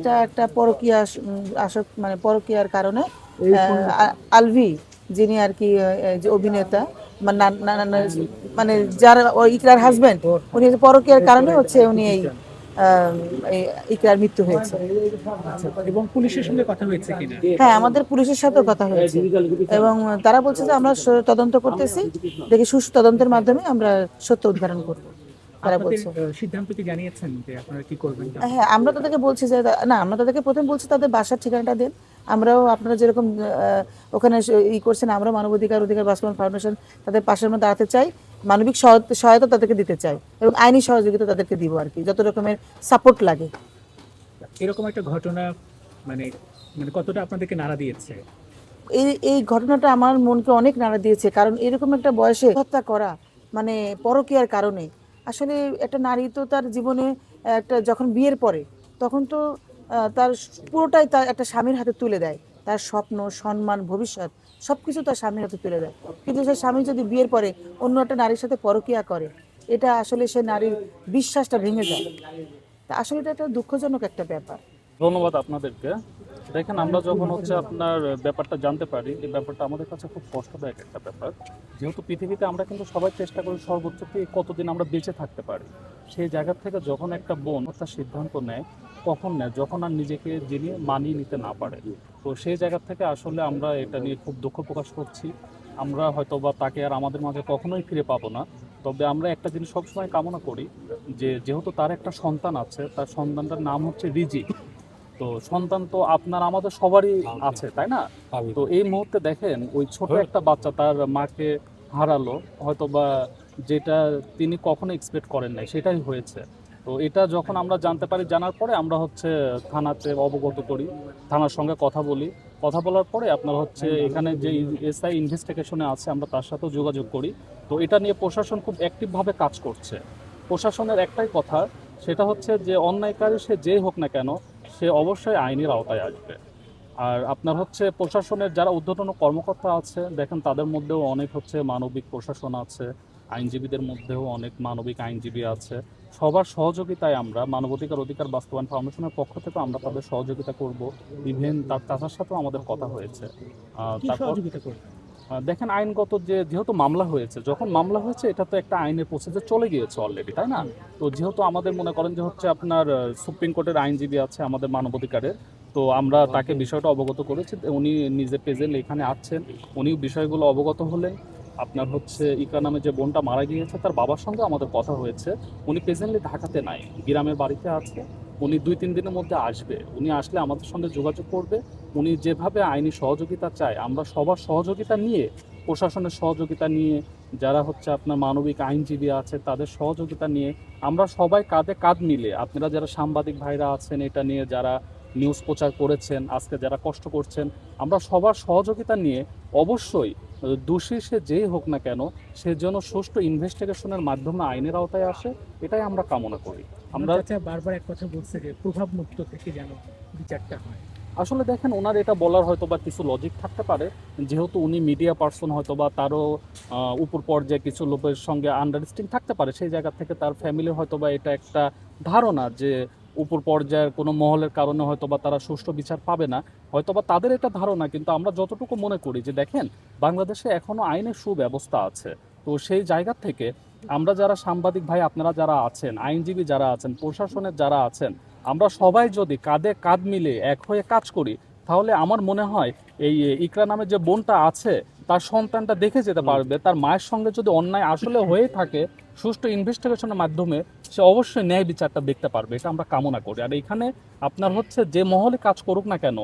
এটা একটা পরকীয়া আসক মানে পরকীয়ার কারণে আলভি যিনি আর কি যে অভিনেতা মানে যার ইকরার হাজবেন্ড উনি পরকীয়ার কারণে হচ্ছে উনি এই ইকরার মৃত্যু হয়েছে। এবং পুলিশের সঙ্গে কথা হয়েছে কিনা? হ্যাঁ, আমাদের পুলিশের সাথেও কথা হয়েছে এবং তারা বলছে যে আমরা তদন্ত করতেছি, দেখি সুষ্ঠু তদন্তের মাধ্যমে আমরা সত্য উদ্ঘাটন করব। তারা আপনাদের বলছে সিদ্ধান্ত কি জানিয়েছেন যে আপনারা কি করবেন? হ্যাঁ, আমরা তাদেরকে বলছি যে না, আমরা তাদেরকে প্রথম বলছি তাদের বাসার ঠিকানাটা দেন। আমরাও আপনারা যেরকম ওখানে করছেন, আমরা মানবাধিকার বাস্তবায়ন ফাউন্ডেশন তাদের পাশের মধ্যে দাঁড়াতে চাই, মানবিক সহায়তা তাদেরকে দিতে চাই এবং আইনি সহযোগিতা তাদেরকে দিব আর কি, যত রকমের সাপোর্ট লাগে। এরকম একটা ঘটনা মানে মানে কতটা আপনাদেরকে নাড়া দিয়েছে? এই ঘটনাটা আমার মনকে অনেক নাড়া দিয়েছে, কারণ এরকম একটা বয়সে হত্যা করা মানে পরকীয়ার কারণে। আসলে একটা নারী তো তার জীবনে একটা যখন বিয়ের পরে তখন তো তার পুরোটাই তার একটা স্বামীর হাতে তুলে দেয়, তার স্বপ্ন, সম্মান, ভবিষ্যৎ সব কিছু তার স্বামীর হাতে তুলে দেয়। কিন্তু সেই স্বামী যদি বিয়ের পরে অন্য একটা নারীর সাথে পরকীয়া করে, এটা আসলে সে নারীর বিশ্বাসটা ভেঙে যায়। তা আসলে এটা একটা দুঃখজনক একটা ব্যাপার। ধন্যবাদ আপনাদেরকে। দেখেন, আমরা যখন হচ্ছে আপনার ব্যাপারটা জানতে পারি, এই ব্যাপারটা আমাদের কাছে খুব কষ্টদায়ক একটা ব্যাপার। যেহেতু পৃথিবীতে আমরা কিন্তু সবাই চেষ্টা করি সর্বোচ্চ কতদিন আমরা বেঁচে থাকতে পারি, সেই জায়গা থেকে যখন একটা বোন তার সিদ্ধান্ত নেয়, কখন নেয়? যখন আর নিজেকে যিনি মানিয়ে নিতে না পারে। তো সেই জায়গা থেকে আসলে আমরা এটা নিয়ে খুব দুঃখ প্রকাশ করছি। আমরা হয়তো বা তাকে আর আমাদের মাঝে কখনোই ফিরে পাবো না। তবে আমরা একটা জিনিস সবসময় কামনা করি যে যেহেতু তার একটা সন্তান আছে, তার সন্তানটার নাম হচ্ছে রিজি। তো সন্তান তো আপনার আমাদের সবারই আছে, তাই না? তো এই মুহূর্তে দেখেন, ওই ছোট একটা বাচ্চা তার মাকে হারালো, হয়তো বা যেটা তিনি কখনো এক্সপেক্ট করেন নাই সেটাই হয়েছে। তো এটা যখন আমরা জানতে পারি, জানার পরে আমরা হচ্ছে থানাতে অবগত করি, থানার সঙ্গে কথা বলি। কথা বলার পরে আপনার হচ্ছে এখানে যে এসআই ইনভেস্টিগেশনে আছে, আমরা তার সাথেও যোগাযোগ করি। তো এটা নিয়ে প্রশাসন খুব অ্যাক্টিভভাবে কাজ করছে। প্রশাসনের একটাই কথা, সেটা হচ্ছে যে অন্যায়কারী সে যেই হোক না কেন, সে অবশ্যই আইনের আওতায় আসবে। আর আপনার হচ্ছে প্রশাসনের যারা ঊর্ধ্বতন কর্মকর্তা আছে, দেখেন তাদের মধ্যেও অনেক হচ্ছে মানবিক প্রশাসন আছে, আইনজীবীদের মধ্যেও অনেক মানবিক আইনজীবী আছে। সবার সহযোগিতায় আমরা অধিকার বাস্তবায়ন ফাউন্ডেশনের পক্ষ থেকে আমরা তাদের সহযোগিতা করব। ইভেন তার সাথেও আমাদের কথা হয়েছে। তারপর দেখেন, আইনগত যেহেতু মামলা হয়েছে, যখন মামলা হয়েছে এটা তো একটা আইনের প্রসেসে চলে গিয়েছে অলরেডি, তাই না? তো যেহেতু আমাদের মনে করেন যে হচ্ছে আপনার সুপ্রিম কোর্টের আইনজীবী আছে আমাদের মানবাধিকারের, তো আমরা তাকে বিষয়টা অবগত করেছি। উনি নিজে প্রেজেন্ট এখানে আছেন, উনি বিষয়গুলো অবগত হলেন। আপনার হচ্ছে ইকরা নামে যে বোনটা মারা গিয়েছে, তার বাবার সঙ্গে আমাদের কথা হয়েছে। উনি প্রেজেন্টলি ঢাকাতে নাই, গ্রামের বাড়িতে আছে। উনি 2-3 দিনের মধ্যে আসবে। উনি আসলে আমাদের সঙ্গে যোগাযোগ করবে। উনি যেভাবে আইনি সহযোগিতা চায়, আমরা সবার সহযোগিতা নিয়ে, প্রশাসনের সহযোগিতা নিয়ে, যারা হচ্ছে আপনার মানবিক আইনজীবী আছে তাদের সহযোগিতা নিয়ে আমরা সবাই কাঁধে কাঁধ মিলে, আপনারা যারা সাংবাদিক ভাইরা আছেন, এটা নিয়ে যারা নিউজ প্রচার করেছেন, আজকে যারা কষ্ট করছেন, আমরা সবার সহযোগিতা নিয়ে অবশ্যই দোষী সে যেই হোক না কেন, সে যেন সুষ্ঠু ইনভেস্টিগেশনের মাধ্যমে আইনের আওতায় আসে, এটাই আমরা কামনা করি। আমরা বারবার এক কথা বলছে যে প্রভাব মুক্ত থেকে যেন বিচারটা হয়। আসলে দেখেন, ওনার এটা বলার হয়তো বা কিছু লজিক থাকতে পারে, যেহেতু উনি মিডিয়া পার্সন, হয়তো বা তারও উপর পর্যায়ে কিছু লোকের সঙ্গে আন্ডারস্ট্যান্ডিং থাকতে পারে। সেই জায়গা থেকে তার ফ্যামিলির হয়তো বা এটা একটা ধারণা যে উপর পর্যায়ের কোনো মহলের কারণে হয়তো বা তারা সুষ্ঠু বিচার পাবে না, হয়তো বা তাদের এটা ধারণা। কিন্তু আমরা যতটুকু মনে করি যে দেখেন, বাংলাদেশে এখনও আইনের সুব্যবস্থা আছে। তো সেই জায়গা থেকে আমরা যারা সাংবাদিক ভাই, আপনারা যারা আছেন, আইনজীবী যারা আছেন, প্রশাসনের যারা আছেন, আমরা সবাই যদি কাঁধে কাঁধ মিলে এক হয়ে কাজ করি, তাহলে আমার মনে হয় এই ইকরা নামে যে বোনটা আছে, তার সন্তানটা দেখে যেতে পারবে। তার মায়ের সঙ্গে যদি অন্যায় আসলে হয়ে থাকে, সুষ্ঠু ইনভেস্টিগেশনের মাধ্যমে সে অবশ্যই ন্যায় বিচারটা দেখতে পারবে। এটা আমরা কামনা করি। আর এখানে আপনার হচ্ছে যে মহলে কাজ করুক না কেন,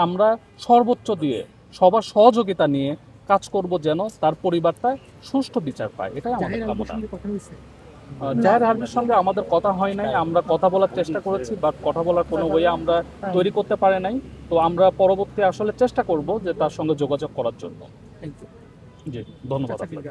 আমরা সর্বোচ্চ দিয়ে সবার সহযোগিতা নিয়ে কাজ করব, যেন তার পরিবারটা সুষ্ঠু বিচার পায়। এটাই আমাদের কামনা। জাহের আলমের সঙ্গে আমাদের কথা হয় নাই, আমরা কথা বলার চেষ্টা করেছি, বাট কথা বলার কোনো ওয়ে আমরা তৈরি করতে পারে নাই। তো আমরা পরবর্তী আসলে চেষ্টা করব যে তার সঙ্গে যোগাযোগ করার জন্য। জি, ধন্যবাদ আপনাকে।